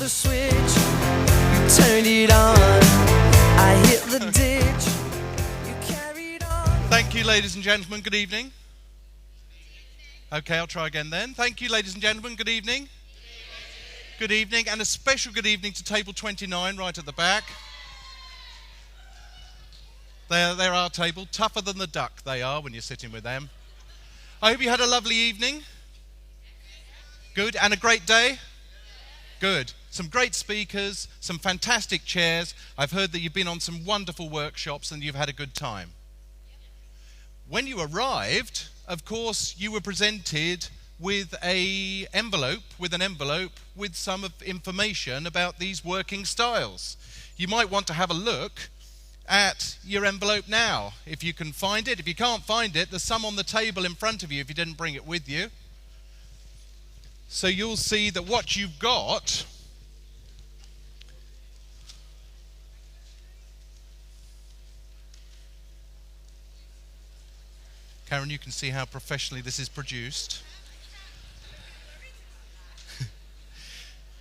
the switch, you turned it on. I hit the ditch, you carried on. Thank you, ladies and gentlemen. Good evening. Okay, I'll try again then. Thank you, ladies and gentlemen. Good evening. Good evening, and a special good evening to table 29 right at the back. They're our table. Tougher than the duck they are when you're sitting with them. I hope you had a lovely evening. Good, and a great day. Good. Some great speakers, some fantastic chairs. I've heard that you've been on some wonderful workshops and you've had a good time. When you arrived, of course, you were presented with an envelope with some of information about these working styles. You might want to have a look at your envelope now, if you can find it. If you can't find it, there's some on the table in front of you if you didn't bring it with you. So you'll see that what you've got Karen, you can see how professionally this is produced.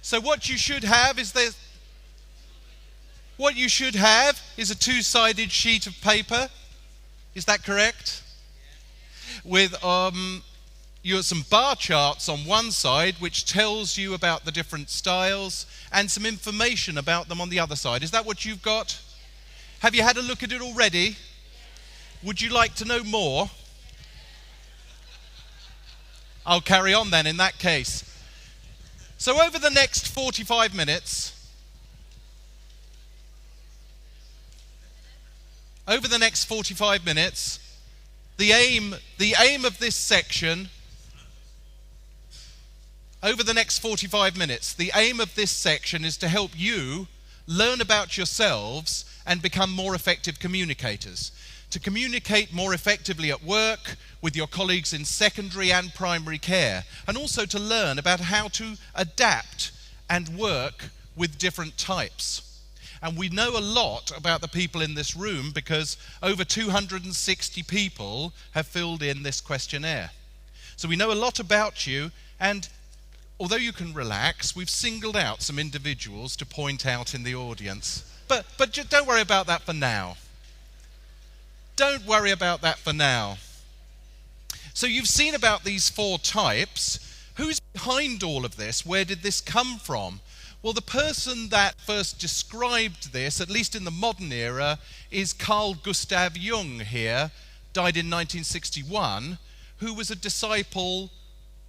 So what you should have is a two-sided sheet of paper. Is that correct? With some bar charts on one side, which tells you about the different styles, and some information about them on the other side. Is that what you've got? Have you had a look at it already? Would you like to know more? I'll carry on then in that case. So over the next 45 minutes, the aim of this section, is to help you learn about yourselves and become more effective communicators. To communicate more effectively at work, with your colleagues in secondary and primary care, and also to learn about how to adapt and work with different types. And we know a lot about the people in this room because over 260 people have filled in this questionnaire. So we know a lot about you, and although you can relax, we've singled out some individuals to point out in the audience. But don't worry about that for now. Don't worry about that for now. So you've seen about these 4 types. Who's behind all of this? Where did this come from? Well, the person that first described this, at least in the modern era, is Carl Gustav Jung here, died in 1961, who was a disciple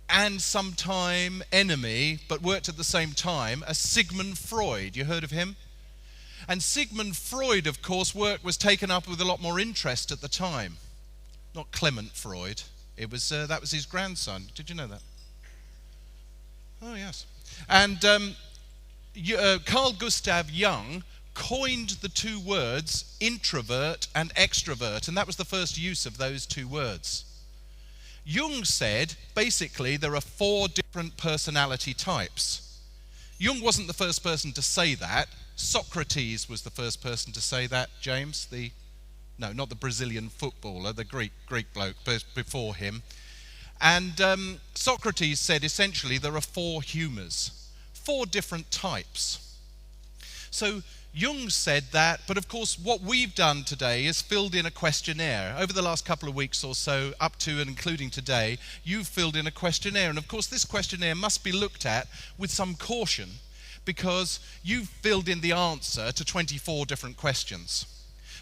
and sometime enemy, but worked at the same time, as Sigmund Freud. You heard of him? And Sigmund Freud, of course, work was taken up with a lot more interest at the time. Not Clement Freud. It was that was his grandson. Did you know that? Oh, yes. And Carl Gustav Jung coined the 2 words introvert and extrovert, and that was the first use of those 2 words. Jung said, basically, there are 4 different personality types. Jung wasn't the first person to say that. Socrates was the first person to say that, James. No, not the Brazilian footballer, the Greek bloke before him. And Socrates said, essentially, there are 4 humours, 4 different types. So Jung said that, but of course what we've done today is filled in a questionnaire. Over the last couple of weeks or so, up to and including today, you've filled in a questionnaire. And of course this questionnaire must be looked at with some caution, because you've filled in the answer to 24 different questions.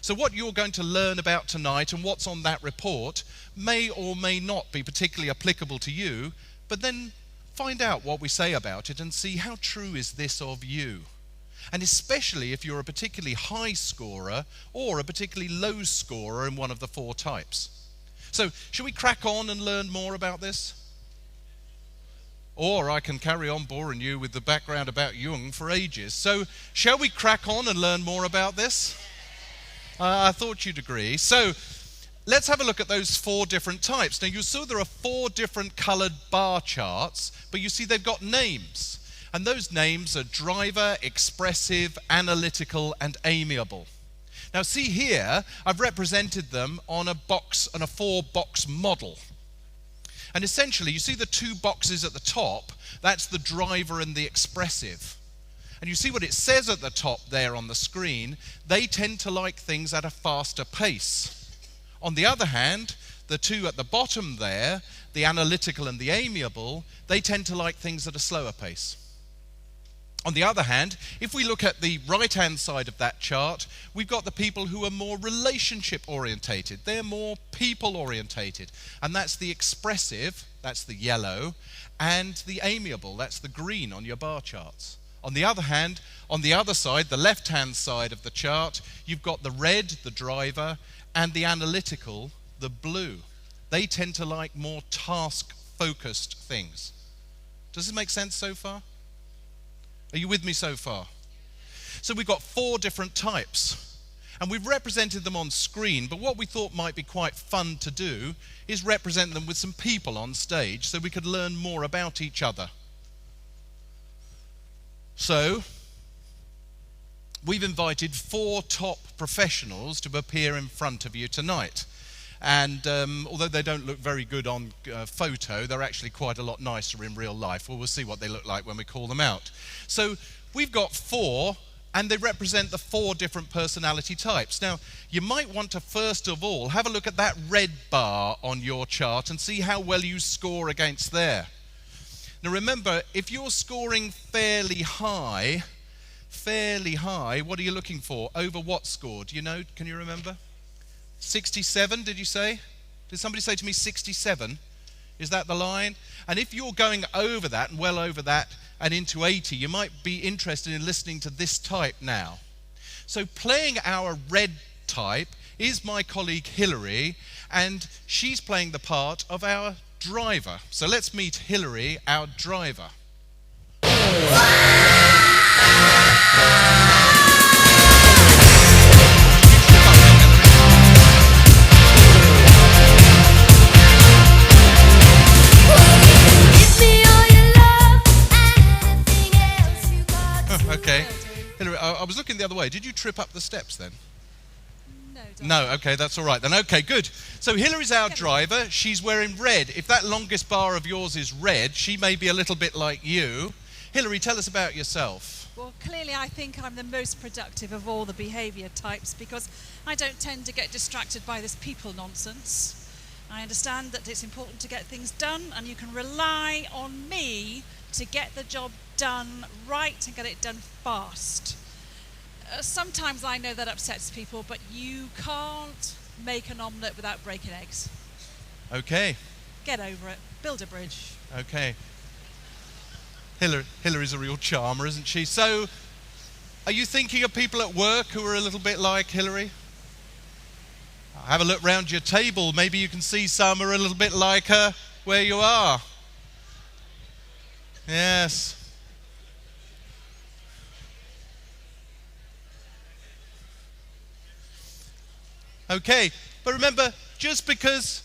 So what you're going to learn about tonight and what's on that report may or may not be particularly applicable to you, but then find out what we say about it and see how true is this of you. And especially if you're a particularly high scorer or a particularly low scorer in one of the 4 types. So, shall we crack on and learn more about this? Or I can carry on boring you with the background about Jung for ages. So, shall we crack on and learn more about this? I thought you'd agree. So, let's have a look at those 4 different types. Now, you saw there are 4 different coloured bar charts, but you see they've got names. And those names are driver, expressive, analytical, and amiable. Now see here, I've represented them on a 4-box model. And essentially, you see the 2 boxes at the top, that's the driver and the expressive. And you see what it says at the top there on the screen. They tend to like things at a faster pace. On the other hand, the two at the bottom there, the analytical and the amiable, they tend to like things at a slower pace. On the other hand, if we look at the right-hand side of that chart, we've got the people who are more relationship-orientated. They're more people-orientated. And that's the expressive, that's the yellow, and the amiable, that's the green on your bar charts. On the other hand, on the other side, the left-hand side of the chart, you've got the red, the driver, and the analytical, the blue. They tend to like more task-focused things. Does this make sense so far? Are you with me so far? So we've got 4 different types, and we've represented them on screen, but what we thought might be quite fun to do is represent them with some people on stage so we could learn more about each other. So, we've invited 4 top professionals to appear in front of you tonight. And although they don't look very good on photo, they're actually quite a lot nicer in real life. Well, we'll see what they look like when we call them out. So we've got 4, and they represent the 4 different personality types. Now, you might want to first of all have a look at that red bar on your chart and see how well you score against there. Now remember, if you're scoring fairly high, what are you looking for? Over what score? Do you know? Can you remember? 67, did you say? Did somebody say to me 67? Is that the line? And if you're going over that and well over that and into 80, you might be interested in listening to this type now. So playing our red type is my colleague Hilary, and she's playing the part of our driver. So let's meet Hilary, our driver. Okay. Hilary, I was looking the other way. Did you trip up the steps then? No, okay, that's all right then. Okay, good. So Hilary's our driver. She's wearing red. If that longest bar of yours is red, she may be a little bit like you. Hilary, tell us about yourself. Well, clearly I think I'm the most productive of all the behaviour types because I don't tend to get distracted by this people nonsense. I understand that it's important to get things done, and you can rely on me to get the job done right and get it done fast. Sometimes I know that upsets people, but you can't make an omelette without breaking eggs. Okay. Get over it. Build a bridge. Okay. Hilary's a real charmer, isn't she? So, are you thinking of people at work who are a little bit like Hilary? Have a look round your table. Maybe you can see some are a little bit like her where you are. Yes. Okay, but remember, just because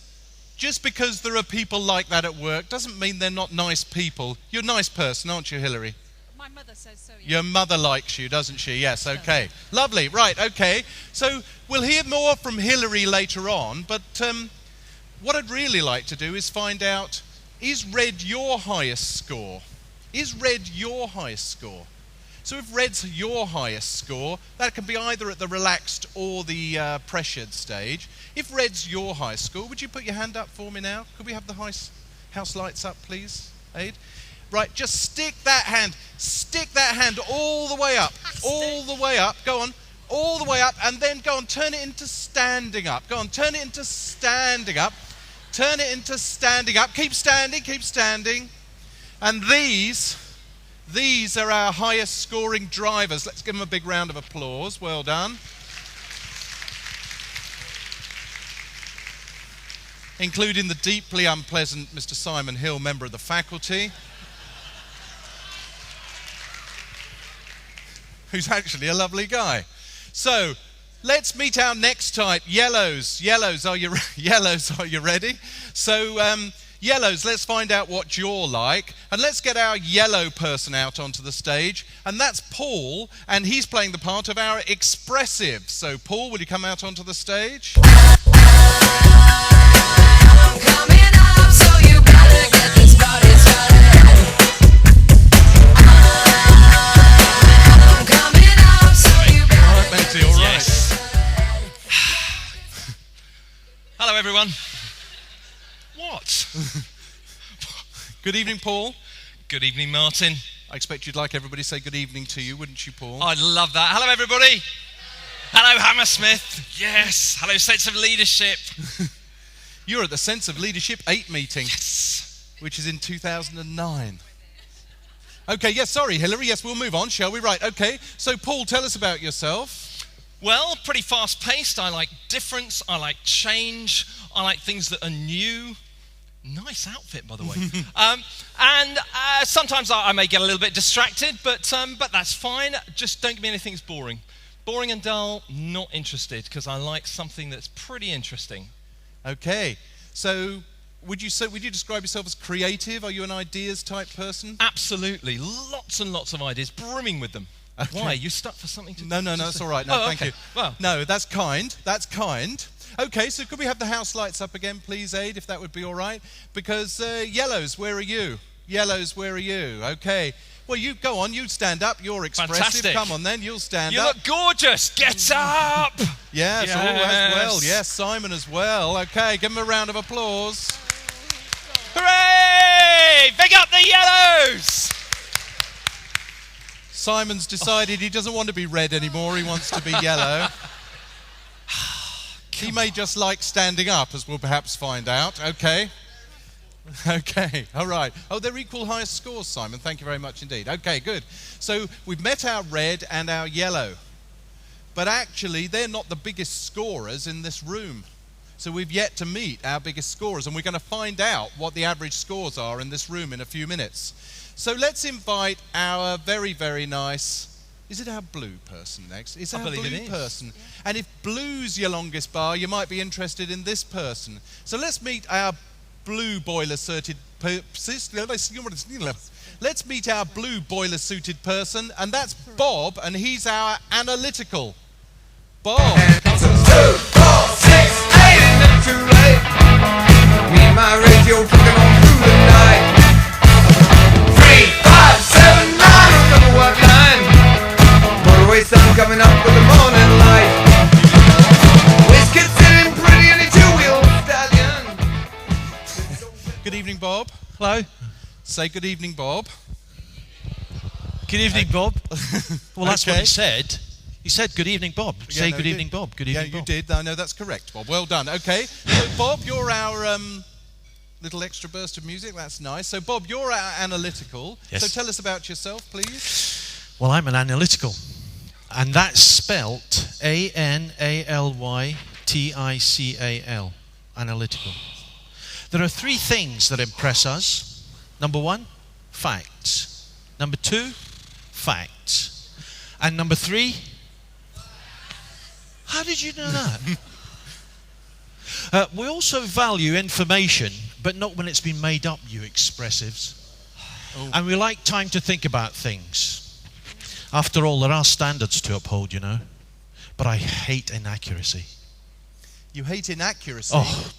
there are people like that at work doesn't mean they're not nice people. You're a nice person, aren't you, Hilary? My mother says so, yeah. Your mother likes you, doesn't she? Yes, okay. Lovely, right, okay. So we'll hear more from Hilary later on, but what I'd really like to do is find out, is red your highest score? Is red your highest score? So if red's your highest score, that can be either at the relaxed or the pressured stage. If red's your highest score, would you put your hand up for me now? Could we have the house lights up, please, Aid? Right, just stick that hand all the way up, all the way up, go on, all the way up, and then go on, turn it into standing up. Go on, turn it into standing up, turn it into standing up, keep standing. And these are our highest scoring drivers. Let's give them a big round of applause. Well done. Including the deeply unpleasant Mr. Simon Hill, member of the faculty, who's actually a lovely guy. So, let's meet our next type, yellows. Yellows, are you ready? So, yellows, let's find out what you're like. And let's get our yellow person out onto the stage. And that's Paul, and he's playing the part of our expressive. So, Paul, will you come out onto the stage? I'm coming up, so you better get this party started. Good evening, Paul. Good evening, Martin. I expect you'd like everybody to say good evening to you, wouldn't you, Paul? I'd love that. Hello, everybody. Hello, Hammersmith. Yes. Hello, Sense of Leadership. You're at the Sense of Leadership 8 meeting, Yes. which is in 2009. Okay, yes, sorry, Hillary. Yes, we'll move on, shall we? Right, okay. So, Paul, tell us about yourself. Well, pretty fast-paced. I like difference. I like change. I like things that are new. Nice outfit, by the way. And sometimes I may get a little bit distracted, but that's fine. Just don't give me anything that's boring. Boring and dull, not interested, because I like something that's pretty interesting. Okay, so would you describe yourself as creative? Are you an ideas type person? Absolutely. Lots and lots of ideas, brimming with them. Okay. Why? You stuck for something to No, that's all right. No, thank you. Well. No, that's kind. That's kind. Okay, so could we have the house lights up again, please, Aid, if that would be all right? Because yellows, where are you? Yellows, where are you? Okay. Well, you go on. You stand up. You're expressive. Fantastic. Come on, then. You'll stand You up. look gorgeous. Get up. Yes, Yes. all as well. Yes, Simon as well. Okay, give him a round of applause. Hooray! Big up the yellows. Simon's decided he doesn't want to be red anymore. He wants to be yellow. He may just like standing up, as we'll perhaps find out. Okay. Okay, all right. Oh, they're equal highest scores, Simon. Thank you very much indeed. Okay, good. So we've met our red and our yellow. But actually, they're not the biggest scorers in this room. So we've yet to meet our biggest scorers, and we're going to find out what the average scores are in this room in a few minutes. So let's invite our very, very nice... Is it our blue person next? It's I our believe blue it is. person. Yeah. And if blue's your longest bar, you might be interested in this person. So let's meet our blue boiler-suited Let's meet our blue boiler-suited person, and that's Bob, and he's our analytical. Bob. 2, 4, 6, 8, left to right. Me and my radio fucking on through the night. 3, 5, 7, 9, number what line? Motorway sun coming up with the morning light. Whiskey sitting pretty in a two-wheel stallion. Good evening, Bob. Hello. Say good evening, Bob. Good evening, Bob. Well, that's what Okay. he said. He said, good evening, Bob. Say no, good you evening, did. Bob. Good evening, Yeah, you Bob. did. I know that's correct, Bob. Well done. Okay. So, Bob, you're our little extra burst of music. That's nice. So, Bob, you're our analytical. Yes. So tell us about yourself, please. Well, I'm an analytical. And that's spelt A-N-A-L-Y-T-I-C-A-L. Analytical. There are three things that impress us. Number one, facts. Number two, facts. And number three, how did you know that? We also value information, but not when it's been made up, you expressives. Oh. And we like time to think about things. After all, there are standards to uphold, you know. But I hate inaccuracy. You hate inaccuracy, Oh,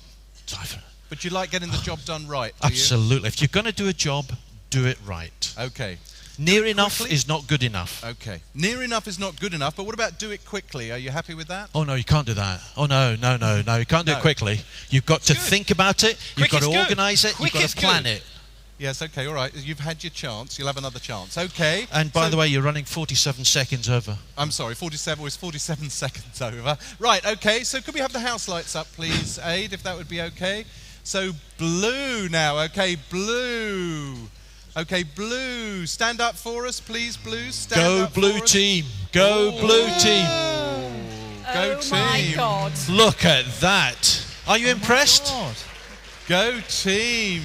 but you like getting the job done right, do you? absolutely. If you're going to do a job, do it right. Okay. Near enough quickly? is not good enough. Okay. Near enough is not good enough, but what about do it quickly? Are you happy with that? Oh, no, you can't do that. Oh, no, you can't do No. it quickly. You've got to Good. think about it. You've Quick got is to good. organise it. Quick You've got is to plan good. it. Yes, okay, all right. You've had your chance. You'll have another chance. Okay. And by So- the way, you're running 47 seconds over. I'm sorry, 47 was 47 seconds over. Right, okay, so could we have the house lights up, please, Aid, if that would be okay? So blue now, okay, blue. Okay, blue. Stand up for us, please, blue. Stand Go up blue for us. team. Go blue team. Go Oh my team. God. Look at that. Are you impressed? Go team.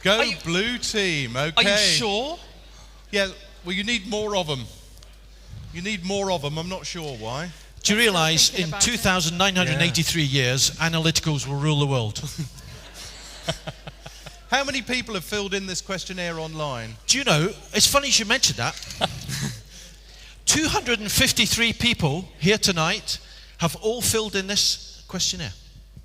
Go Are you- blue team, okay. Are you sure? Yeah, well, you need more of them. You need more of them. I'm not sure why. Do you realise thinking in about it. 2,983 years, analyticals will rule the world? How many people have filled in this questionnaire online? Do you know, it's funny you should mention that. 253 people here tonight have all filled in this questionnaire.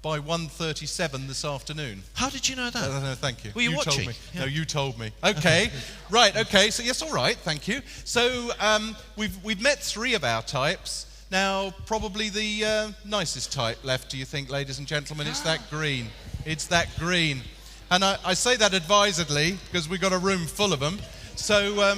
By 1:37 this afternoon. How did you know that? No, thank you. Were you told watching? me. Yeah. No, you told me. Okay, right. Okay, so yes, all right. Thank you. So we've met three of our types. Now, probably the nicest type left. Do you think, ladies and gentlemen? It's that green. It's that green. And I say that advisedly because we've got a room full of them. So, our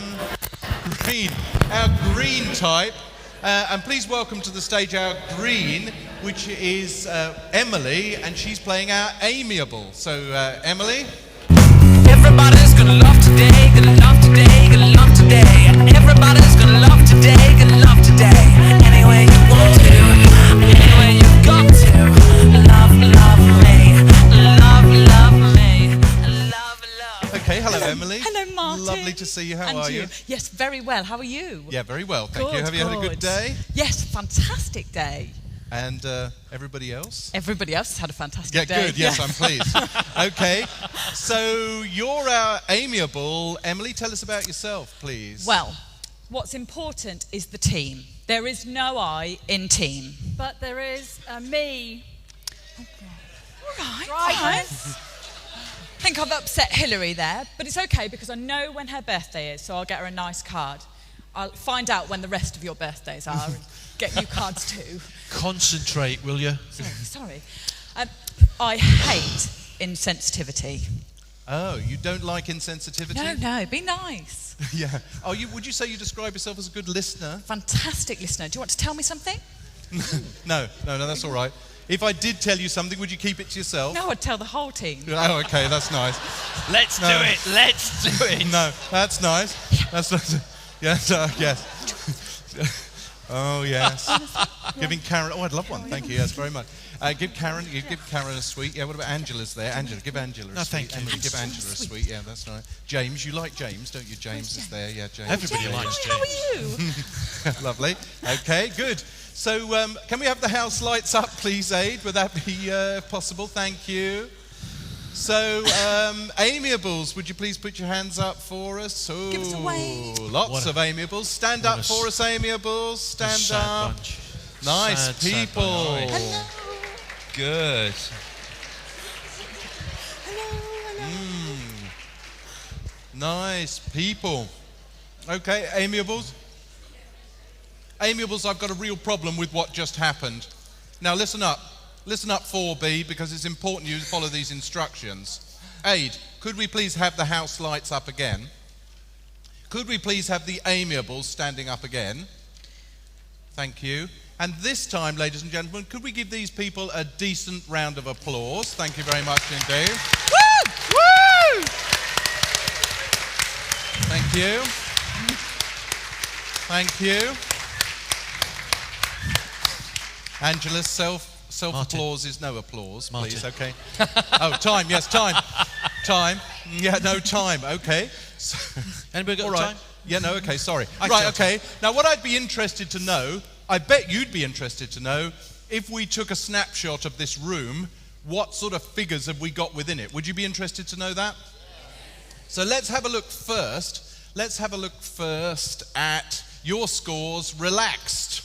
green type. And please welcome to the stage our green, which is Emily, and she's playing our amiable. So, Emily? Everybody's gonna love today, gonna love today, gonna love today. Everybody's gonna love today, gonna love today. Any way you want to, any way you've got to. Love, love me, love, love me, love. Okay, hello, Emily. Hello, Martin. Lovely to see you. How And are you? Yes, very well. How are you? Yeah, very well, thank you. Good, Have you had a good day? Yes, fantastic day. And everybody else? Everybody else has had a fantastic Yeah, day. good. Yes, I'm pleased. Okay, so you're our amiable. Emily, tell us about yourself, please. Well, what's important is the team. There is no I in team. But there is me. Right. I think I've upset Hillary there, but it's okay because I know when her birthday is, so I'll get her a nice card. I'll find out when the rest of your birthdays are and get you cards too. Concentrate, will you? Sorry. I hate insensitivity. Oh, you don't like insensitivity? No, be nice. Yeah. Oh, would you say you describe yourself as a good listener? Fantastic listener. Do you want to tell me something? No, that's all right. If I did tell you something, would you keep it to yourself? No, I'd tell the whole team. Oh, okay, that's nice. Let's do it. No, that's nice. That's nice. Yes, yes. Oh, yes. Giving Karen. Oh, I'd love one. Thank you. Yes, very much. Give Karen a sweet. Yeah. What about Angela's there? Angela, give Angela a sweet. Thank you. Emily, give Angela a sweet. Yeah, that's right. James, you like James, don't you? James is there. Yeah, James. Everybody likes How James. are you? Lovely. Okay, good. So, can we have the house lights up, please, Aid? Would that be possible? Thank you. So, amiables, would you please put your hands up for us? Ooh, Give us a wave. Lots of amiables. Stand up for us, amiables. Stand up. Bunch. Nice Sad people. bunch. Hello. Good. Nice people. Okay, amiables. Amiables, I've got a real problem with what just happened. Now listen up. Listen up 4B, because it's important you follow these instructions. Aid, could we please have the house lights up again? Could we please have the amiables standing up again? Thank you. And this time, ladies and gentlemen, could we give these people a decent round of applause? Thank you very much indeed. Woo! Woo! Thank you. Thank you. Angela's self-applause is no applause, Martin. please, okay? Oh, time, yes, time. Time. Yeah, no, time, okay. So, Anybody got all right. time? Yeah, no, okay, sorry. I Right, tell okay. Now, what I'd be interested to know, I bet you'd be interested to know, if we took a snapshot of this room, what sort of figures have we got within it? Would you be interested to know that? So let's have a look first. Let's have a look first at your scores relaxed.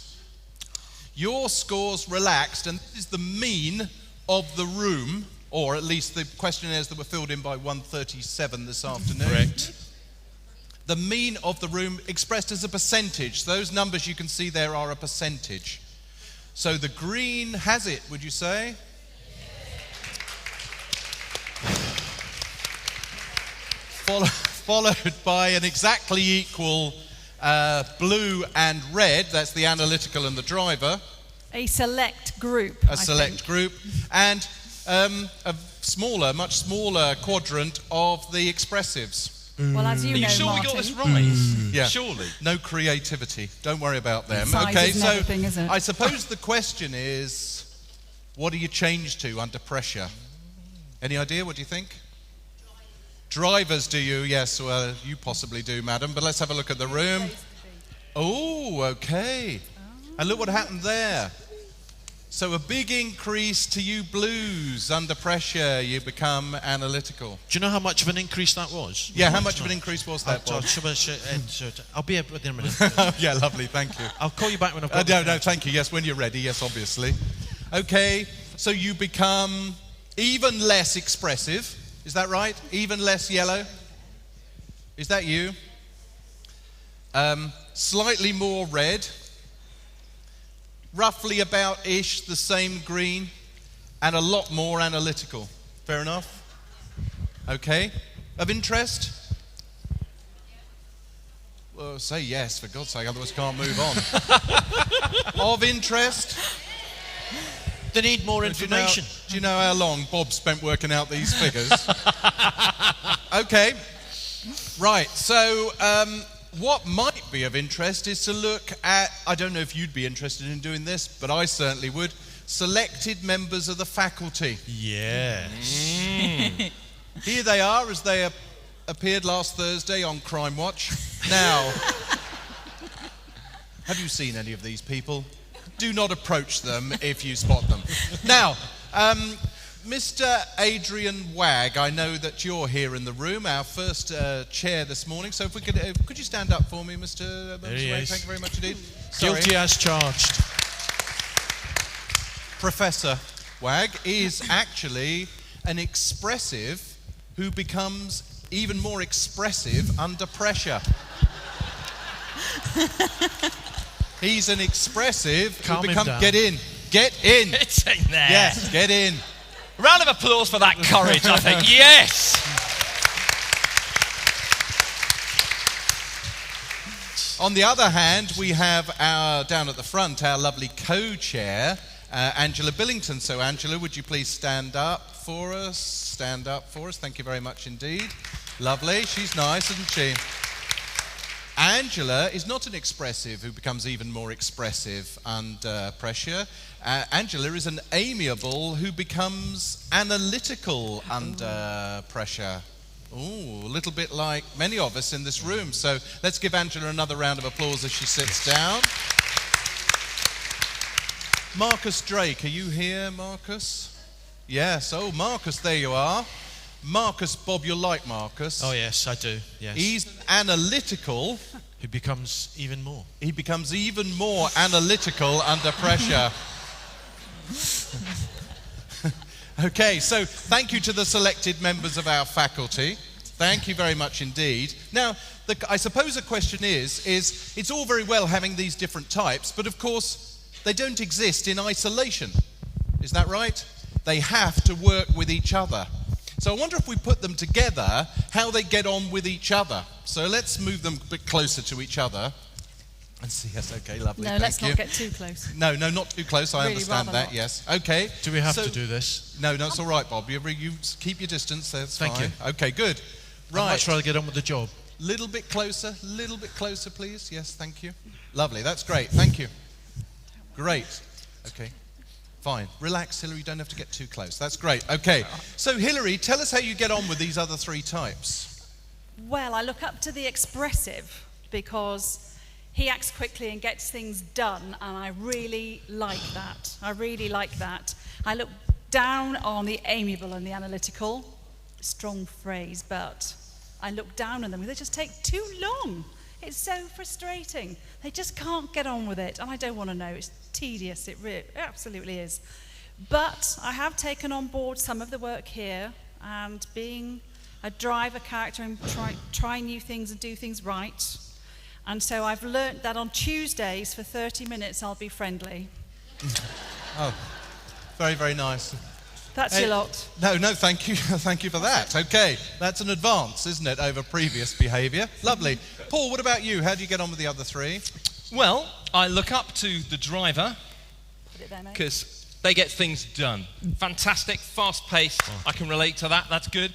Your scores relaxed, and this is the mean of the room, or at least the questionnaires that were filled in by 137 this afternoon. Correct. The mean of the room expressed as a percentage. Those numbers you can see there are a percentage. So the green has it, would you say? Followed by an exactly equal blue and red. That's the analytical and the driver. A select group. A select group. And a smaller, much smaller quadrant of the expressives. Well, as you Are know, you sure Martin, we got this right? Yeah. Surely. No creativity. Don't worry about them. Size Okay, isn't so everything, is it? I suppose the question is, what do you change to under pressure? Any idea? What do you think? Drivers, do you? Yes, well, you possibly do, madam. But let's have a look at the room. Oh, okay. And look what happened there. So a big increase to you blues. Under pressure, you become analytical. Do you know how much of an increase that was? Yeah, how much of an increase was that, Bob? I'll be able in a minute. Yeah, lovely, thank you. I'll call you back when I've got No, thank you. Yes, when you're ready. Yes, obviously. Okay, so you become even less expressive. Is that right? Even less yellow? Is that you? Slightly more red. Roughly about-ish the same green. And a lot more analytical. Fair enough? Okay. Of interest? Well, say yes, for God's sake, otherwise can't move on. Of interest? They need more information. Do you know how long Bob spent working out these figures? Okay. Right, so what might be of interest is to look at, I don't know if you'd be interested in doing this, but I certainly would, selected members of the faculty. Yes. Here they are as they appeared last Thursday on Crime Watch. Now, have you seen any of these people? Do not approach them if you spot them. Now, Mr. Adrian Wagg, I know that you're here in the room, our first chair this morning. So if we could you stand up for me, Mr. There he Wagg? is. Thank you very much indeed. Sorry. Guilty as charged. Professor Wagg is actually an expressive who becomes even more expressive under pressure. He's an expressive Calm who him becomes... down. Get in. Get in. It's in there. Yes, get in. Round of applause for that courage, I think. Yes. On the other hand, we have down at the front, our lovely co-chair, Angela Billington. So, Angela, would you please stand up for us? Stand up for us. Thank you very much indeed. Lovely. She's nice, isn't she? Angela is not an expressive who becomes even more expressive under pressure. Angela is an amiable who becomes analytical under pressure. Ooh, a little bit like many of us in this room. So let's give Angela another round of applause as she sits down. Marcus Drake, are you here, Marcus? Yes. Oh, Marcus, there you are. Marcus, Bob, you'll like Marcus. Oh, yes, I do. Yes. He's analytical. He becomes even more. He becomes even more analytical under pressure. Okay, so thank you to the selected members of our faculty. Thank you very much indeed. Now, I suppose the question is it's all very well having these different types, but of course, they don't exist in isolation. Is that right? They have to work with each other. So I wonder if we put them together, how they get on with each other. So let's move them a bit closer to each other. And see, yes, okay, lovely. No, let's not get too close. No, not too close. I Really understand rather that, not. yes. Okay. Do we have to do this? No, it's all right, Bob. You keep your distance. That's Thank fine. you. Okay, good. I'd Right. much rather get on with the job. Little bit closer, please. Yes, thank you. Lovely, that's great. Thank you. Great. Okay. Fine. Relax, Hilary. You don't have to get too close. That's great. Okay. So, Hilary, tell us how you get on with these other three types. Well, I look up to the expressive because he acts quickly and gets things done, and I really like that. I look down on the amiable and the analytical. Strong phrase, but I look down on them. They just take too long. It's so frustrating. They just can't get on with it, and I don't want to know. It's tedious. It absolutely is. But I have taken on board some of the work here, and being a driver character and try new things and do things right. And so I've learnt that on Tuesdays for 30 minutes I'll be friendly. Oh, very, very nice. That's your lot. No, thank you. Thank you for that. Okay, that's an advance, isn't it, over previous behaviour? Lovely. Paul, what about you? How do you get on with the other three? Well, I look up to the driver Put it there, mate. because they get things done. Fantastic, fast-paced. I can relate to that. That's good.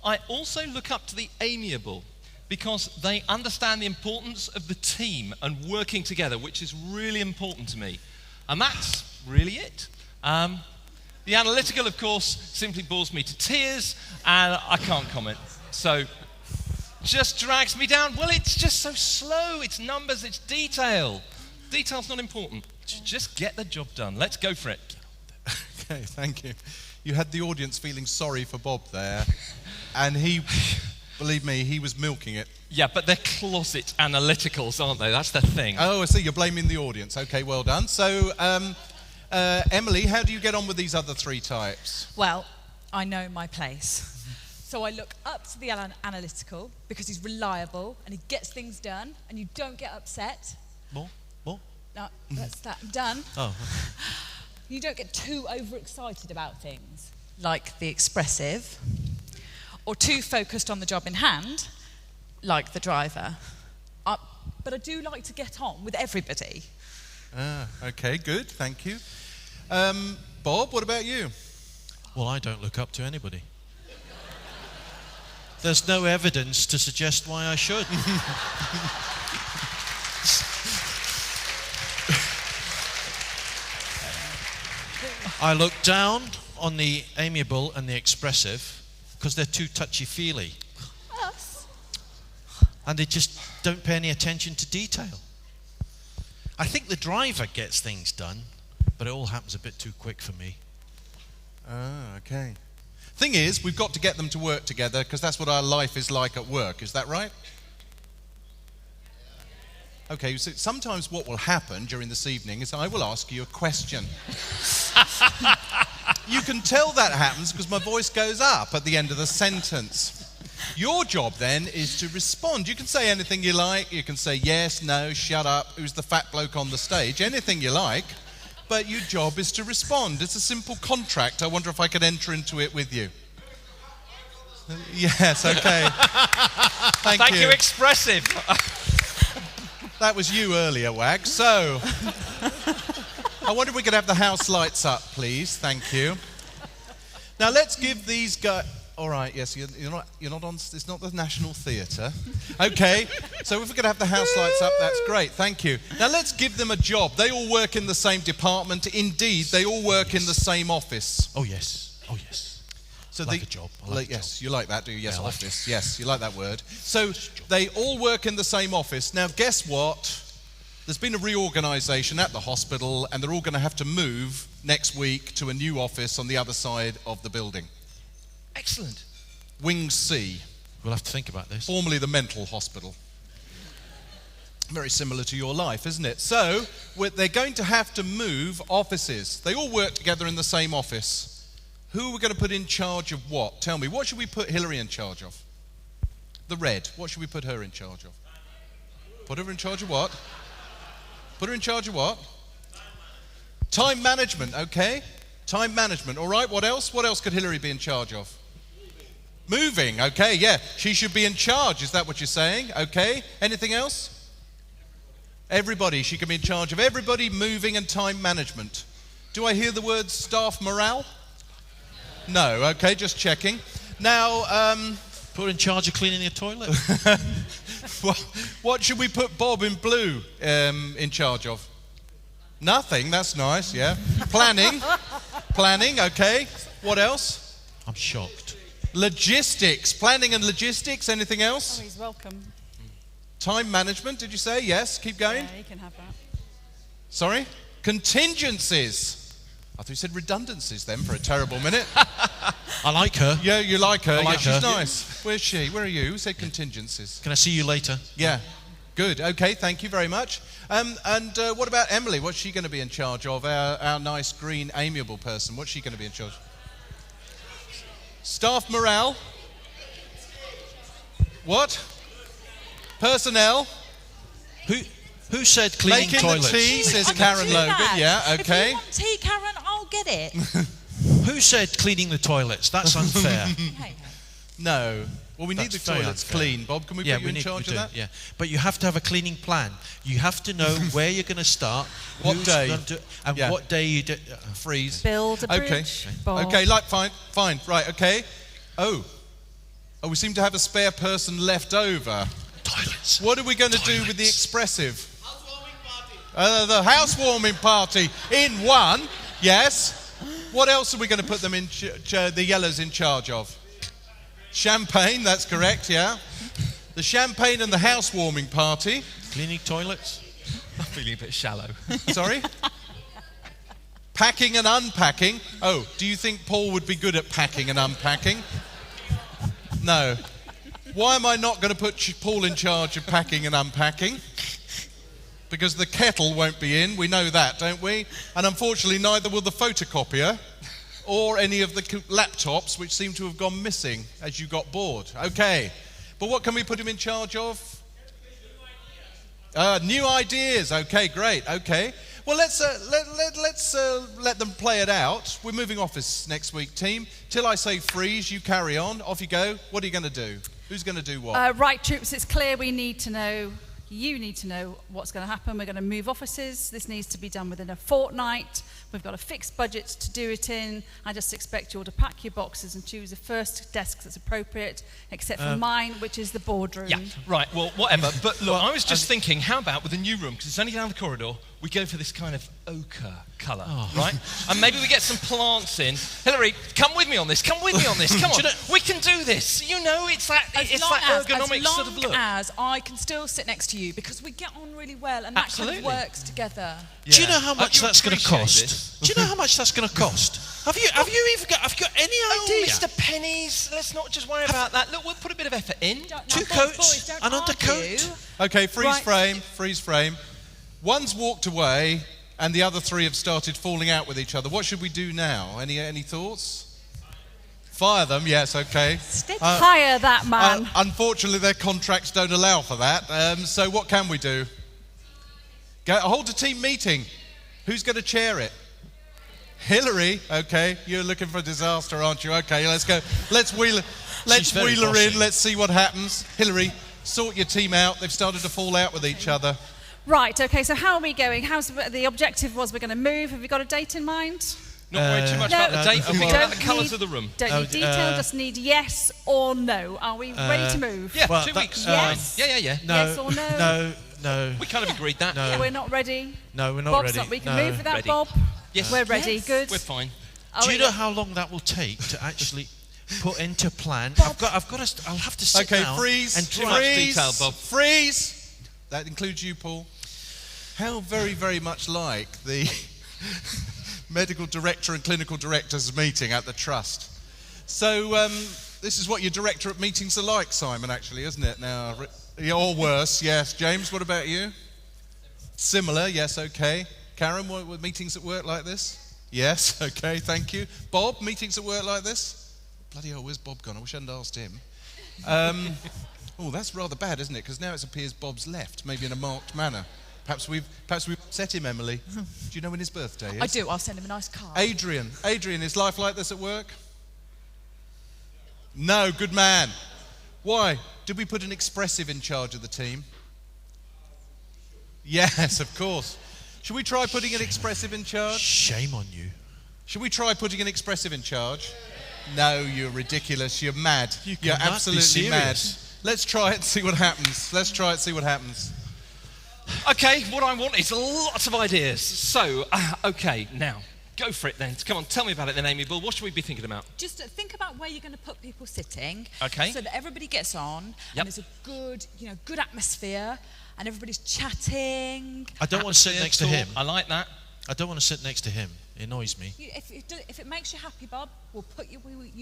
I also look up to the amiable because they understand the importance of the team and working together, which is really important to me. And that's really it. The analytical, of course, simply bores me to tears, and I can't comment. So, just drags me down. Well, it's just so slow. It's numbers, it's detail. Detail's not important. Just get the job done. Let's go for it. Okay, thank you. You had the audience feeling sorry for Bob there, and he, believe me, he was milking it. Yeah, but they're closet analyticals, aren't they? That's the thing. Oh, I see, you're blaming the audience. Okay, well done. So, Emily, how do you get on with these other three types? Well, I know my place. So I look up to the analytical because he's reliable and he gets things done and you don't get upset. More? No, that's that. I'm done. Oh. You don't get too overexcited about things. Like the expressive. or too focused on the job in hand, like the driver. But I do like to get on with everybody. Okay, good, thank you. Bob, what about you? Well, I don't look up to anybody. There's no evidence to suggest why I should. I look down on the amiable and the expressive because they're too touchy-feely. Us? And they just don't pay any attention to detail. I think the driver gets things done, but it all happens a bit too quick for me. Okay. Thing is, we've got to get them to work together because that's what our life is like at work. Is that right? Okay, so sometimes what will happen during this evening is I will ask you a question. You can tell that happens because my voice goes up at the end of the sentence. Your job then is to respond. You can say anything you like. You can say yes, no, shut up, who's the fat bloke on the stage, anything you like. But your job is to respond. It's a simple contract. I wonder if I could enter into it with you. Yes, okay. Thank you, Expressive. That was you earlier, Wag. So, I wonder if we could have the house lights up, please. Thank you. Now, let's give these guys... All right, yes, you're not on... It's not the National Theatre. Okay, so if we could have the house lights up, that's great. Thank you. Now, let's give them a job. They all work in the same department. Indeed, they all work in the same office. Oh, yes. Oh, yes. So like a job. I like a yes, job. you like that, do you? Yes, Yeah, I like office. Yes, you like that word. So they all work in the same office. Now, guess what? There's been a reorganisation at the hospital, and they're all going to have to move next week to a new office on the other side of the building. Excellent. Wing C, We'll have to think about this. formerly the mental hospital. Very similar to your life, isn't it? So they're going to have to move offices. They all work together in the same office. Who are we going to put in charge of what? Tell me, what should we put Hillary in charge of? The red. What should we put her in charge of? Put her in charge of what? Put her in charge of what? Time management, okay. Time management, all right. What else? What else could Hillary be in charge of? Moving, okay, yeah. She should be in charge, is that what you're saying? Okay. Anything else? Everybody. She can be in charge of everybody, moving and time management. Do I hear the word staff morale? No, okay, just checking. Now, Put her in charge of cleaning the toilet. what should we put Bob in blue in charge of? Nothing, that's nice, yeah. Planning, okay. What else? I'm shocked. Logistics, planning and logistics, anything else? Oh, he's welcome. Time management, did you say? Yes, keep going. Yeah, he can have that. Sorry? Contingencies. I thought you said redundancies then for a terrible minute. I like her. Yeah, you like her. I like yeah, she's her. nice. Where's she? Where are you? Who said contingencies? Can I see you later? Yeah. Good. Okay, thank you very much. And what about Emily? What's she going to be in charge of? Our nice, green, amiable person. What's she going to be in charge of? Staff morale. What? Personnel. Who said cleaning Making toilets? the tea, says I can Karen do Logan. that. Yeah, If okay. you want tea, Karen, I'll get it. Who said cleaning the toilets? That's unfair. Hey, No. Well, we need That's the very toilets unfair. clean. Bob, can we put you in charge of that? Yeah, but you have to have a cleaning plan. You have to know where you're going to start, What who's day? gonna do- and Yeah. what day you do. Freeze. Build a Okay. bridge. Bob. Okay, fine, right, okay. Oh, we seem to have a spare person left over. Toilets. What are we going to do with the expressive? The housewarming party in one, yes. What else are we going to put them in, the yellows in charge of? Champagne, that's correct, yeah. The champagne and the housewarming party. Cleaning toilets. I'm feeling a bit shallow. Sorry? Packing and unpacking. Oh, do you think Paul would be good at packing and unpacking? No. Why am I not going to put Paul in charge of packing and unpacking? Because the kettle won't be in. We know that, don't we? And unfortunately, neither will the photocopier or any of the laptops, which seem to have gone missing as you got bored. Okay. But what can we put him in charge of? New ideas. Okay, great. Okay. Well, let's let them play it out. We're moving office next week, team. Till I say freeze, you carry on. Off you go. What are you going to do? Who's going to do what? Right, troops, it's clear we need to know, you need to know what's going to happen. We're going to move offices. This needs to be done within a fortnight. We've got a fixed budget to do it in. I just expect you all to pack your boxes and choose the first desk that's appropriate, except for mine, which is the boardroom. Yeah, right, well, whatever. But look, I was just thinking, how about with the new room, because it's only down the corridor, we go for this kind of ochre colour, right? And maybe we get some plants in. Hillary, come with me on this. Come on. We can do this. You know, it's that ergonomic sort of look. As I can still sit next to you, because we get on really well, and that kind of works together. Yeah. Do you know how much that's going to cost? This? Do you know how much that's going to cost? Have you got any idea? Mr. Pennies, let's not just worry about that. Look, we'll put a bit of effort in. Two coats, an undercoat. Okay, freeze frame. One's walked away, and the other three have started falling out with each other. What should we do now? Any thoughts? Fire them, yes, okay. Hire that man. Unfortunately, their contracts don't allow for that. So what can we do? Hold a team meeting. Who's going to chair it? Hillary, okay. You're looking for disaster, aren't you? Okay, let's go. Let's wheel her in. Let's see what happens. Hillary, sort your team out. They've started to fall out with each other. Right, okay, so how are we going? The objective was we're going to move. Have we got a date in mind? Not worry too much about the date. I'm about the colours of the room. Don't need detail, just need yes or no. Are we ready to move? Yeah, 2 weeks. Yes. Yeah. No, yes or no? No. We kind of agreed that. No. We're not ready. No, we're not Bob's ready. We can move with that, Ready. Bob. Yes. We're ready. Yes. Good. We're fine. Do you know how long that will take to actually put into plan? I'll have to sit down. Okay, freeze. And Too much detail, Bob. Freeze. That includes you, Paul. How very, very much like the medical director and clinical directors meeting at the trust. So this is what your director at meetings are like, Simon, actually, isn't it? Now, or worse, yes. James, what about you? Similar, yes, okay. Karen, what meetings at work like this? Yes, okay, thank you. Bob, meetings at work like this? Bloody hell, where's Bob gone? I wish I hadn't asked him. Oh, that's rather bad, isn't it? Because now it appears Bob's left, maybe in a marked manner. Perhaps we've upset him, Emily. Do you know when his birthday is? I do. I'll send him a nice card. Adrian, is life like this at work? No, good man. Why? Did we put an Expressive in charge of the team? Yes, of course. Should we try putting an Expressive in charge? Shame on you. Should we try putting an Expressive in charge? No, you're ridiculous. You're mad. You're cannot be absolutely mad. serious. Let's try it and see what happens. Okay, what I want is lots of ideas. So, okay, now, go for it then. Come on, tell me about it then, Amiable. What should we be thinking about? Just think about where you're going to put people sitting. Okay. So that everybody gets on, Yep. and there's a good atmosphere, and everybody's chatting. I don't want to sit next to him. I like that. I don't want to sit next to him. It annoys me. If it makes you happy, Bob, we'll put you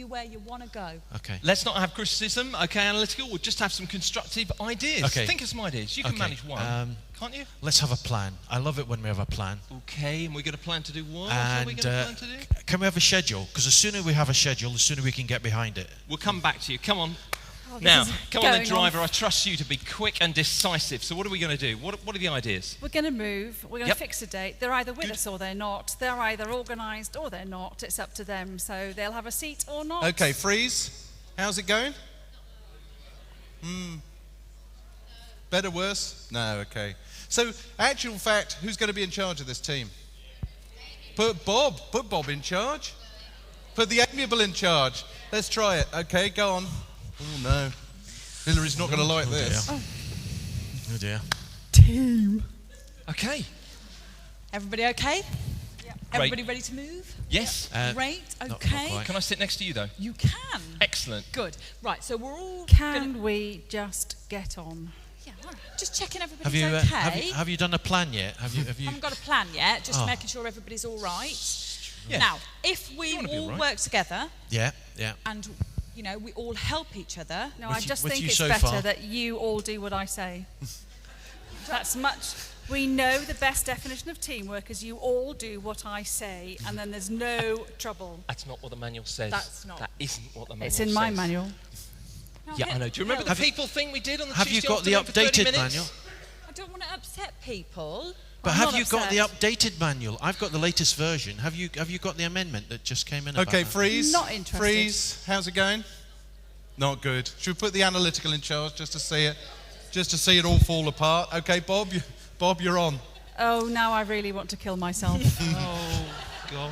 where you want to go. Okay. Let's not have criticism, okay, Analytical. We'll just have some constructive ideas. Okay. Think of some ideas. You can manage one, can't you? Let's have a plan. I love it when we have a plan. Okay, and we're going to plan to do what? And What are we going to plan to do? can we have a schedule? Because the sooner we have a schedule, the sooner we can get behind it. We'll come back to you. Come on. Oh, Now, this is come on then, going driver. I trust you to be quick and decisive. So what are we going to do? What are the ideas? We're going to move. We're going Yep. to fix a date. They're either with us or they're not. They're either organised or they're not. It's up to them. So they'll have a seat or not. Okay, freeze. How's it going? Better, worse? No, okay. So, actual fact, who's going to be in charge of this team? Put Bob in charge. Put the Amiable in charge. Let's try it. Okay, go on. Oh no, Hillary's not going to like this. Oh dear. Okay. Everybody okay? Yeah. Everybody ready to move? Yes. Great. not Okay. quite. Can I sit next to you though? You can. Excellent. Good. Right. So we're all. Can we just get on? Yeah. All right. Just checking Have everybody's you, okay. have you done a plan yet? Have you? Haven't got a plan yet. Just Oh. making sure everybody's all right. Yeah. Now, if we You wanna be all all right. work together Yeah. and we all help each other. No, With I you- just with think you it's so better far. that you all do what I say. That's much. We know the best definition of teamwork is you all do what I say, and then there's no trouble. That's not what the manual says. That's not- That isn't what the manual It's says. in my manual. Yeah, I know. Do you remember the people thing we did on the Have you Tuesday got the afternoon for 30 updated minutes? manual? I don't want to upset people. But I'm have not you got the upset. updated manual? I've got the latest version. Have you got the amendment that just came in? Okay, about that? Freeze. Not interested. Freeze. How's it going? Not good. Should we put the analytical in charge just to see it all fall apart? Okay, Bob, you're on. Oh, now I really want to kill myself. Oh, God.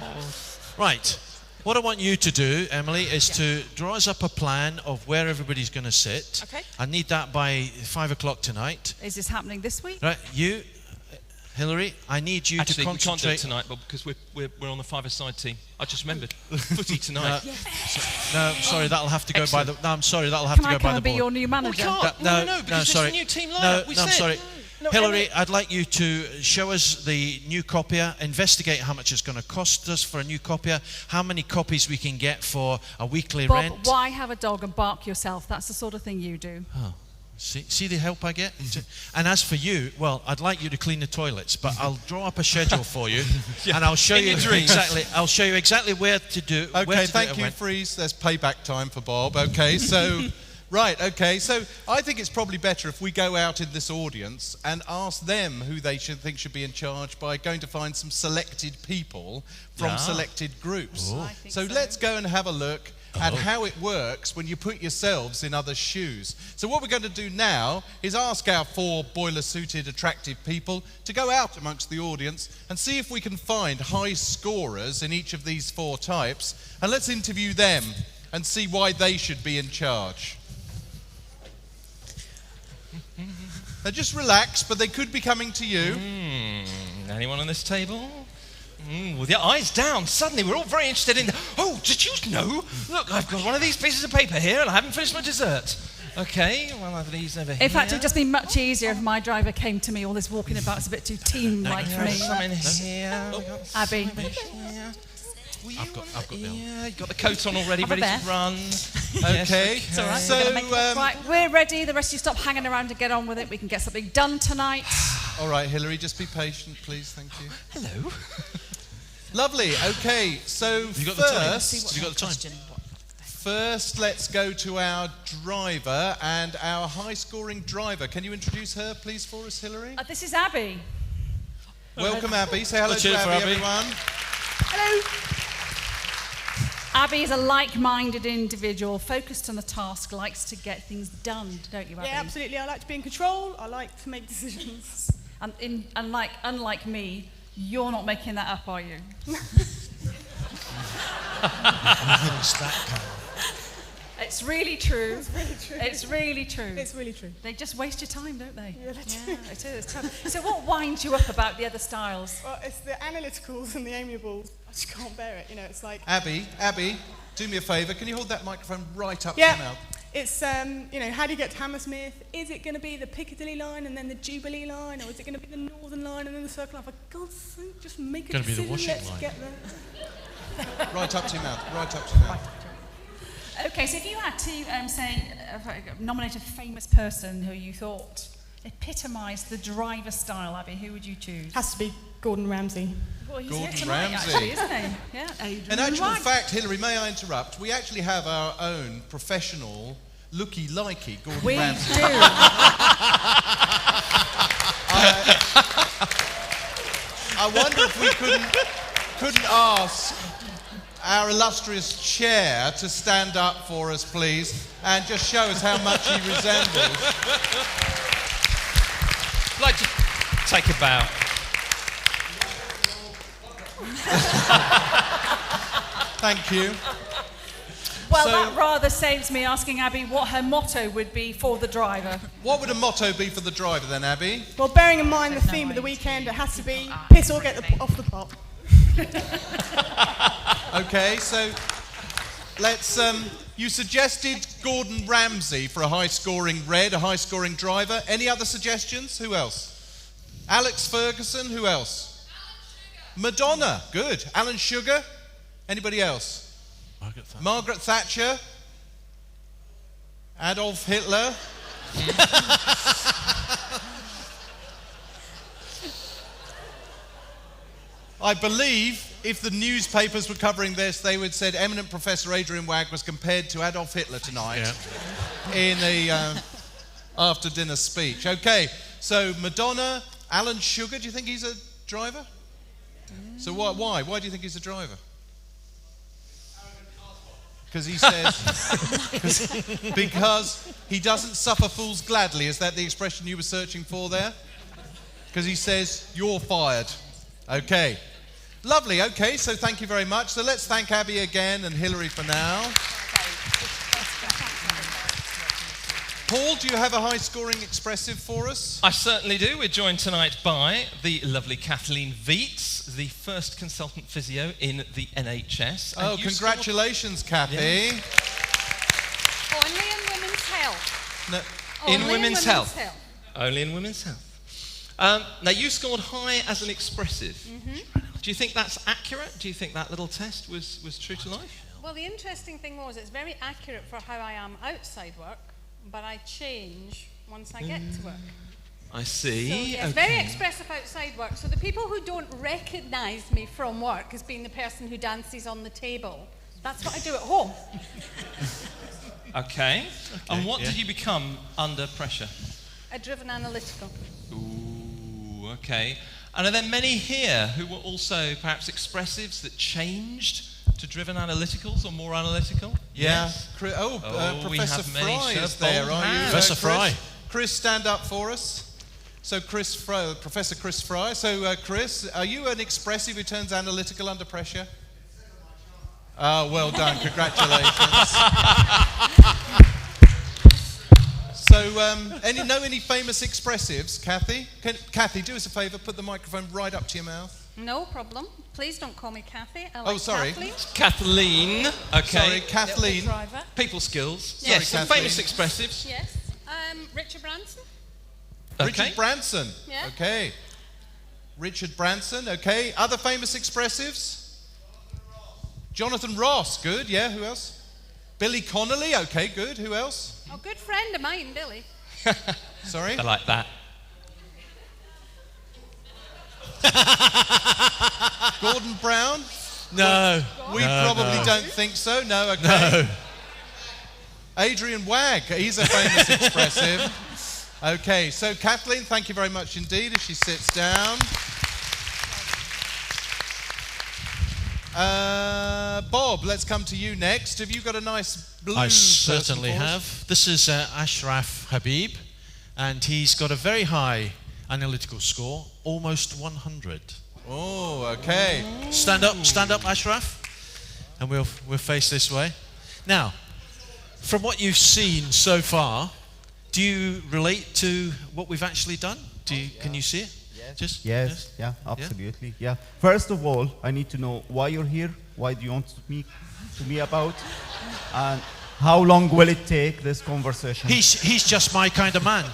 Right. What I want you to do, Emily, is to draw us up a plan of where everybody's going to sit. Okay. I need that by 5 o'clock tonight. Is this happening this week? Right, you, Hillary, I need you Actually, to we can't do concentrate. it tonight, Bob, because we're on the five-a-side team. I just remembered. Footy tonight. No, sorry, that'll have to go by the. No, I'm sorry, that'll have Can to I go come by the and be board. your new We manager? can't. No, No, because sorry. this is a new team No, lineup. We I'm said. sorry. No, Hillary, Emily- I'd like you to show us the new copier, investigate how much it's going to cost us for a new copier, how many copies we can get for a weekly Bob, rent. why have a dog and bark yourself? That's the sort of thing you do. See the help I get? And as for you, well, I'd like you to clean the toilets, but I'll draw up a schedule for you, and I'll show In you your dreams. exactly. I'll show you exactly where to do. where Okay, to thank do it you, and when. Freeze. There's payback time for Bob. Okay, so, right, okay, so I think it's probably better if we go out in this audience and ask them who they think should be in charge by going to find some selected people from selected groups. I think So so. let's go and have a look at how it works when you put yourselves in others' shoes. So what we're going to do now is ask our 4 boiler-suited, attractive people to go out amongst the audience and see if we can find high scorers in each of these 4 types, and let's interview them and see why they should be in charge. Now just relax, but they could be coming to you. Anyone on this table? With your eyes down, suddenly we're all very interested in. Oh, did you know? Look, I've got one of these pieces of paper here, and I haven't finished my dessert. Okay, well, I have these over here. In fact, it would just be much easier if my driver came to me. All this walking about is a bit too team-like for me. Some in here. We've got some Abby. over here. I've got them. Yeah, you got the coat on already, Have a ready bear. to run. Okay, It's all right. so Right, we're ready. The rest of you stop hanging around and get on with it. We can get something done tonight. all right, Hillary, just be patient, please. Thank you. Hello. Lovely. Okay, so You got the time? first, Have you got the time? first, let's go to our driver and our high-scoring driver. Can you introduce her, please, for us, Hillary? This is Abby. Welcome, Abby. Say hello Let's to cheer for Abby, Abby. everyone. Abby is a like-minded individual, focused on the task, likes to get things done, don't you, Abby? Yeah, absolutely. I like to be in control. I like to make decisions. And unlike me, you're not making that up, are you? It's really true. It's really true. It's really true. It's really true. They just waste your time, don't they? Yeah, they do. Yeah, it is. It's tough. So what winds you up about the other styles? Well, it's the analyticals and the amiables. I just can't bear it. You know, it's like Abby, do me a favour. Can you hold that microphone right up to yeah. your mouth? It's you know, how do you get to Hammersmith? Is it going to be the Piccadilly line and then the Jubilee line, or is it going to be the Northern line and then the Circle line? For God's sake, just make a Gonna be the decision. Washing Let's line. get there. Right up to your mouth. Right up to your mouth. Okay, so if you had to nominate a famous person who you thought epitomised the driver style, Abby, who would you choose? Has to be Gordon Ramsay. Well, he's Gordon here tonight, Ramsay. actually, isn't he? Yeah, Adrian In actual Wag. fact, Hillary, may I interrupt? We actually have our own professional looky-likey Gordon We Ramsay. do. I wonder if we couldn't ask our illustrious chair to stand up for us, please, and just show us how much he resembles. I'd like to take a bow. Thank you. Well, So- that rather saves me asking Abby what her motto would be for the driver. What would a motto be for the driver then, Abby? Well, bearing in mind the theme of the weekend, it has to be piss or get off the pot. Okay, so let's. You suggested Gordon Ramsay for a high-scoring red, a high-scoring driver. Any other suggestions? Who else? Alex Ferguson. Who else? Madonna. Good. Alan Sugar. Anybody else? Margaret Thatcher. Adolf Hitler. I believe if the newspapers were covering this, they would have said eminent Professor Adrian Wag was compared to Adolf Hitler tonight in the after-dinner speech. Okay, so Madonna, Alan Sugar, do you think he's a driver? So why? Why do you think he's a driver? Because he says... because he doesn't suffer fools gladly. Is that the expression you were searching for there? Because he says, you're fired. Okay. Lovely. Okay, so thank you very much. So let's thank Abby again and Hilary for now. Paul, do you have a high-scoring expressive for us? I certainly do. We're joined tonight by the lovely Kathleen Veets, the first consultant physio in the NHS. Oh, congratulations, Kathy. Yeah. Only in women's health. No, In women's health. Only in women's health. Now, you scored high as an expressive. Mm-hmm. Do you think that's accurate? Do you think that little test was true to life? Well, the interesting thing was it's very accurate for how I am outside work, but I change once I get to work. I see. So, yes, very expressive outside work. So the people who don't recognise me from work as being the person who dances on the table, that's what I do at home. Okay. And what did you become under pressure? A driven analytical. Ooh, okay. And are there many here who were also perhaps expressives that changed to driven analyticals or more analytical? Yeah. Yes. We have Professor many Fry is bold there, are you? hands. Professor Fry. Chris, stand up for us. So Chris Fry, Professor Chris Fry. So Chris, are you an expressive who turns analytical under pressure? Oh, well done. Congratulations. So, any famous expressives, Kathy? Kathy, do us a favour. Put the microphone right up to your mouth. No problem. Please don't call me Kathy. I like sorry. Kathleen. Kathleen. Okay. Sorry, Kathleen. People skills. Yeah. Yes, some Kathleen. famous expressives. Yes. Richard Branson. Okay. Richard Branson. Yeah. Okay. Richard Branson. Okay. Other famous expressives? Jonathan Ross. Good. Yeah. Who else? Billy Connolly. Okay. Good. Who else? Oh, good friend of mine, Billy. Sorry. I like that. Gordon Brown. No. We probably don't think so. No. Okay. No. Adrian Wagg. He's a famous expressive. Okay. So Kathleen, thank you very much indeed. As she sits down. Bob, let's come to you next. Have you got a nice blue I person certainly for us? have. This is Ashraf Habib, and he's got a very high analytical score, almost 100. Oh, okay. Stand up, Ashraf, and we'll face this way. Now, from what you've seen so far, do you relate to what we've actually done? Can you see it? Yes. Yeah, absolutely. Yeah. First of all, I need to know why you're here. Why do you want to speak to me about? And how long will it take this conversation? He's just my kind of man.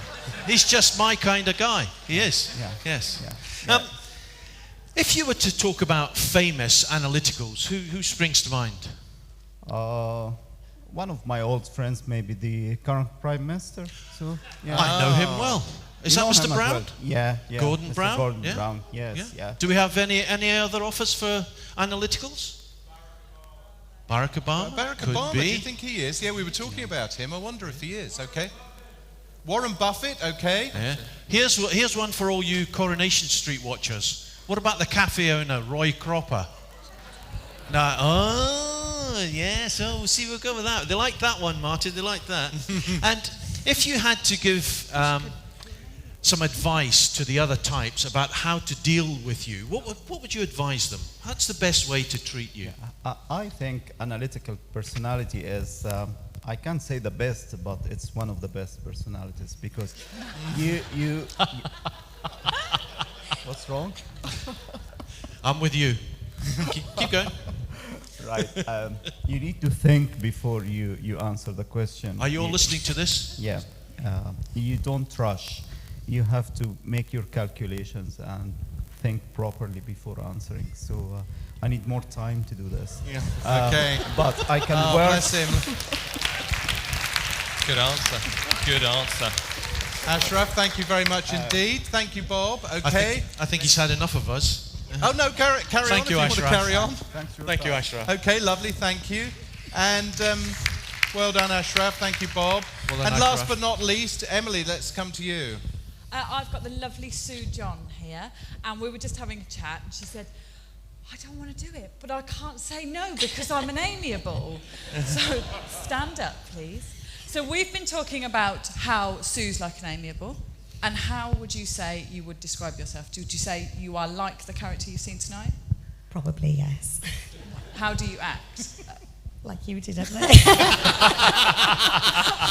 He's just my kind of guy. He is. Yeah. Yes. Yeah. If you were to talk about famous analyticals, who springs to mind? One of my old friends, maybe the current Prime Minister. So yeah. I know him well. Is You that know Mr. him as Brown? well? Yeah. Gordon Mr. Brown? Gordon Yeah. Brown. Yes. Yeah. Do we have any other offers for analyticals? Barack Obama? Barack Could Obama, be. do you think he is? Yeah, we were talking about him. I wonder if he is. Okay. Warren Buffett, okay. Yeah. Here's one for all you Coronation Street watchers. What about the cafe owner, Roy Cropper? No. Oh, yes. Oh, see, we'll go with that. They like that one, Martin. They like that. And if you had to give some advice to the other types about how to deal with you, what would you advise them? What's the best way to treat you? I think analytical personality is, I can't say the best, but it's one of the best personalities because you what's wrong? I'm with you. Keep going. Right. You need to think before you answer the question. Are you all listening to this? Yeah. You don't rush. You have to make your calculations and think properly before answering. So I need more time to do this. Yeah. Okay. But I can Oh, work. bless him. Good answer. Good answer. Ashraf, thank you very much indeed. Thank you, Bob. Okay. I think he's had enough of us. Oh, no, carry on Thank if you, you want to Ashraf. carry on. Thanks for your Thank you, time. Ashraf. Okay, lovely, thank you. And well done, Ashraf. Thank you, Bob. Well done, And last Ashraf. but not least, Emily, let's come to you. I've got the lovely Sue John here, and we were just having a chat, and she said, I don't want to do it, but I can't say no because I'm an amiable. So stand up, please. So we've been talking about how Sue's like an amiable, and how would you say you would describe yourself? Would you say you are like the character you've seen tonight? Probably, yes. How do you act? Like you did, haven't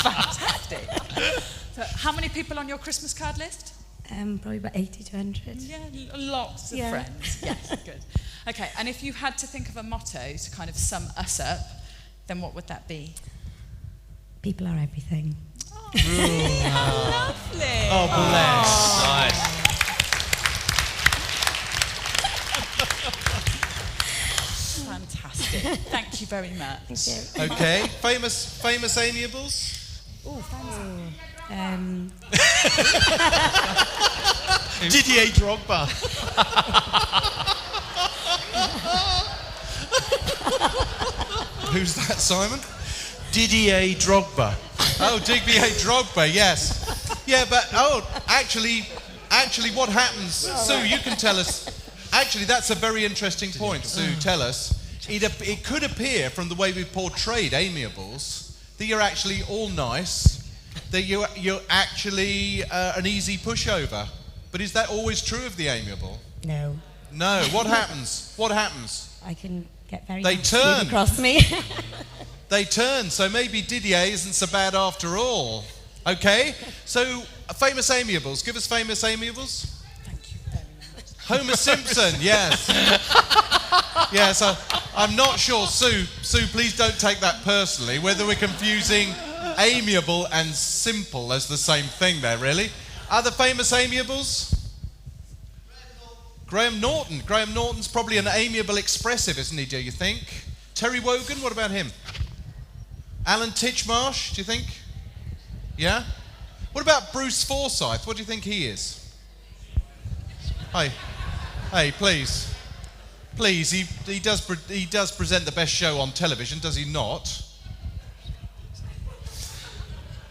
Fantastic. So how many people on your Christmas card list? Probably about 80 to 100. Yeah, lots of friends. Yes, good. Okay, and if you had to think of a motto to kind of sum us up, then what would that be? People are everything. Oh, how lovely. Oh, bless. Nice. Fantastic. Thank you very much. Thank you. Okay, famous amiables? Oh, fancy. Didier Drogba. Who's that, Simon? Didier Drogba. Oh, Didier Drogba, yes. Yeah, but, actually, what happens? Sue, you can tell us. Actually, that's a very interesting point, Sue. Tell us. It could appear from the way we've portrayed amiables that you're actually all nice, that you're actually an easy pushover. But is that always true of the amiable? No. No. What happens? What happens? I can get very They nasty turn. across me. They turn, so maybe Didier isn't so bad after all. Okay? So, famous amiables. Give us famous amiables. Thank you very much. Homer Simpson, yes. Yes, I'm not sure. Sue, please don't take that personally. Whether we're confusing amiable and simple as the same thing there, really. Other famous amiables? Graham Norton. Graham Norton's probably an amiable expressive, isn't he, do you think? Terry Wogan, what about him? Alan Titchmarsh, do you think? Yeah? What about Bruce Forsyth? What do you think he is? Hey, please. Please, he does present the best show on television, does he not?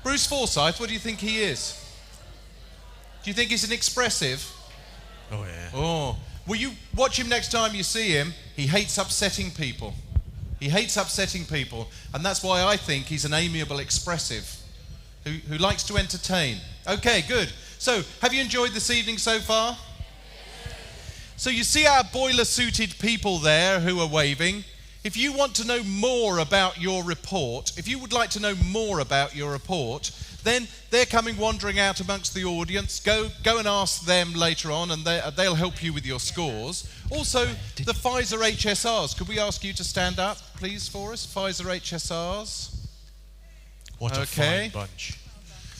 Bruce Forsyth, what do you think he is? Do you think he's an expressive? Oh, yeah. Oh. Will you watch him next time you see him? He hates upsetting people. He hates upsetting people. And that's why I think he's an amiable expressive who likes to entertain. Okay, good. So, have you enjoyed this evening so far? So you see our boiler-suited people there who are waving. If you want to know more about your report, if you would like to know more about your report, then they're coming wandering out amongst the audience. Go and ask them later on, and they'll help you with your scores. Also, the Pfizer HSRs. Could we ask you to stand up, please, for us? Pfizer HSRs. What a fine bunch.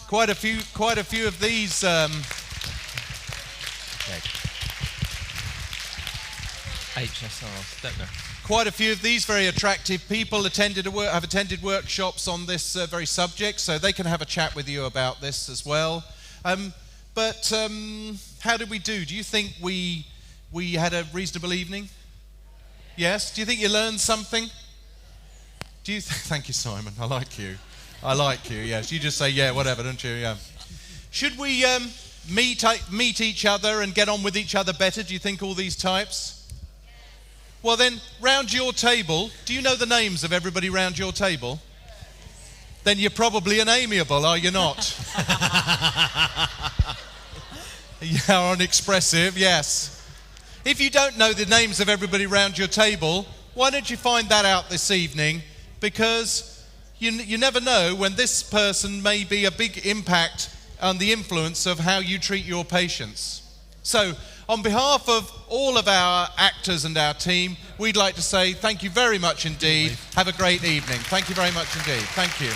Quite a few of these. HSRs, don't know. Quite a few of these very attractive people have attended workshops on this very subject, so they can have a chat with you about this as well. But how did we do? Do you think we had a reasonable evening? Yes? Do you think you learned something? Thank you, Simon. I like you. Yes. You just say, yeah, whatever, don't you? Yeah. Should we meet each other and get on with each other better, do you think, all these types? Well then, round your table, do you know the names of everybody round your table? Then you're probably an amiable, are you not? You are an expressive, yes. If you don't know the names of everybody round your table, why don't you find that out this evening? Because you never know when this person may be a big impact on the influence of how you treat your patients. So, on behalf of all of our actors and our team, we'd like to say thank you very much indeed. Have a great evening. Thank you very much indeed. Thank you.